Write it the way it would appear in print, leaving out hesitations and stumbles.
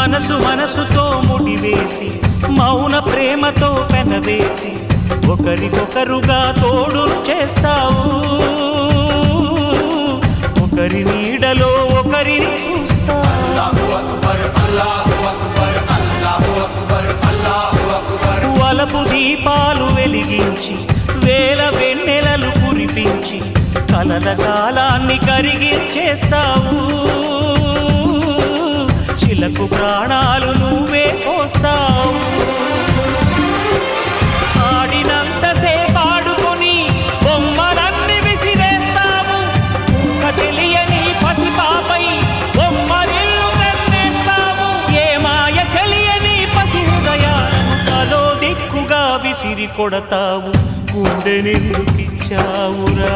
మనసు మనసుతో ముడివేసి మౌన ప్రేమతో పెనవేసి ఒకరికొకరుగా తోడును చేస్తావు ఒకరి నీడలో ఒకరిని చూస్తావు వలపు దీపాలు వెలిగించి వేల వెన్నెలలు కురిపించి కలల కాలాన్ని కరిగించేస్తావు శిలకు ప్రాణాలు నువ్వే పోస్తావు ఆడినంతసేపు ఆడుకొని బొమ్మలన్నీ విసిరేస్తావు ఊహ తెలియని పసిపాపై బొమ్మరిల్లు వెన్నేస్తావు ఏ మాయ తెలియని పసి హృదయాలను తలో దిక్కుగా విసిరి కొడతావు గుండెనెందుకిచ్చావురా